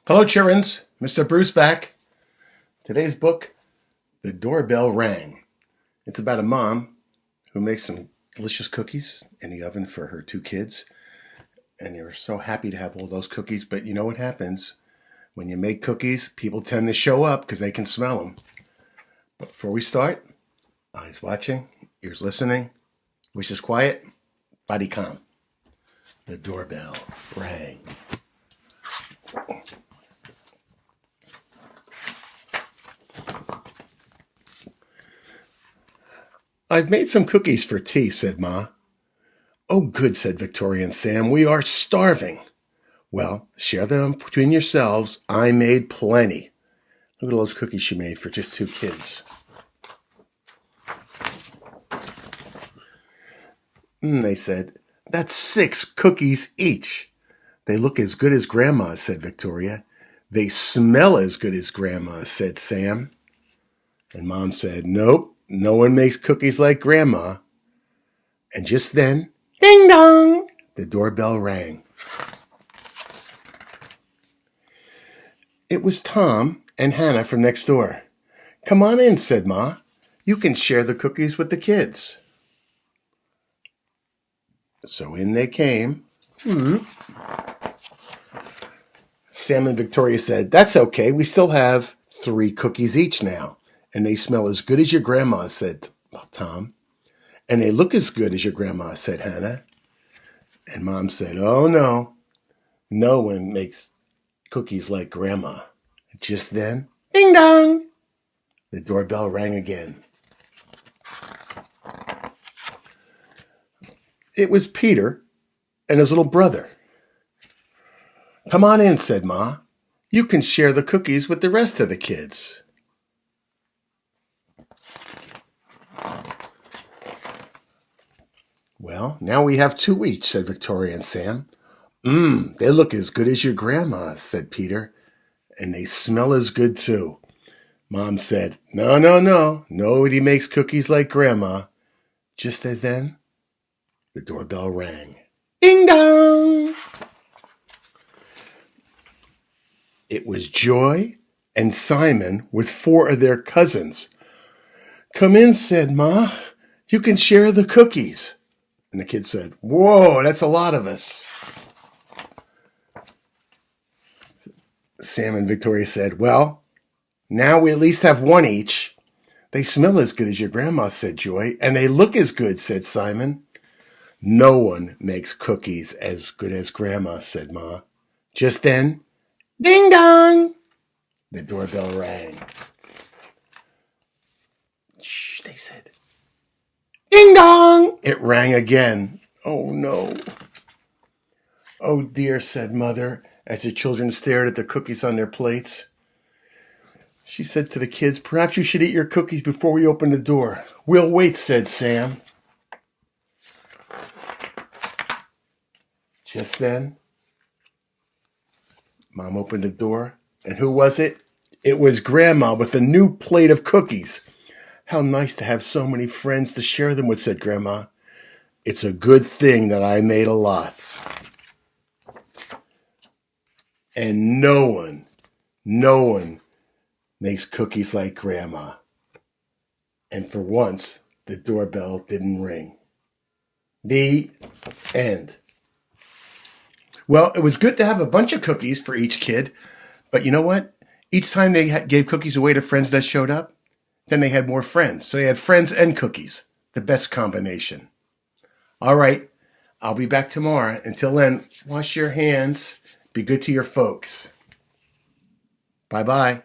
Hello, childrens. Mr. Bruce back. Today's book, The Doorbell Rang. It's about a mom who makes some delicious cookies in the oven for her two kids. And they're so happy to have all those cookies. But you know what happens? When you make cookies, people tend to show up because they can smell them. But before we start, eyes watching, ears listening, wishes quiet, body calm. The doorbell rang. "I've made some cookies for tea," said Ma. "Oh, good," said Victoria and Sam. "We are starving." "Well, share them between yourselves. I made plenty." Look at all those cookies she made for just two kids. They said. "That's 6 cookies each." "They look as good as Grandma's," said Victoria. "They smell as good as Grandma's," said Sam. And Mom said, "Nope. No one makes cookies like Grandma." And just then, ding dong, the doorbell rang. It was Tom and Hannah from next door. "Come on in," said Ma. "You can share the cookies with the kids." So in they came. Sam and Victoria said, "That's okay. We still have 3 cookies each now. And they smell as good as your grandma," said Tom. "And they look as good as your grandma," said Hannah. And Mom said, "Oh, no. No one makes cookies like Grandma." Just then, ding dong, the doorbell rang again. It was Peter and his little brother. "Come on in," said Ma. "You can share the cookies with the rest of the kids." "Well, now we have 2 each," said Victoria and Sam. They look as good as your grandma's," said Peter. "And they smell as good, too." Mom said, No. Nobody makes cookies like Grandma." Just as then, the doorbell rang. Ding dong! It was Joy and Simon with 4 of their cousins. "Come in," said Ma. "You can share the cookies." And the kid said, "Whoa, that's a lot of us." Sam and Victoria said, "Well, now we at least have 1 each." "They smell as good as your grandma," said Joy. "And they look as good," said Simon. "No one makes cookies as good as Grandma," said Ma. Just then, ding dong, the doorbell rang. "Shh," they said. Ding dong! It rang again. "Oh, no." "Oh, dear," said Mother, as the children stared at the cookies on their plates. She said to the kids, "Perhaps you should eat your cookies before we open the door." "We'll wait," said Sam. Just then, Mom opened the door, and who was it? It was Grandma with a new plate of cookies. "How nice to have so many friends to share them with," said Grandma. "It's a good thing that I made a lot." And no one makes cookies like Grandma. And for once, the doorbell didn't ring. The end. Well, it was good to have a bunch of cookies for each kid. But you know what? Each time they gave cookies away to friends that showed up, then they had more friends. So they had friends and cookies. The best combination. All right. I'll be back tomorrow. Until then, wash your hands. Be good to your folks. Bye-bye.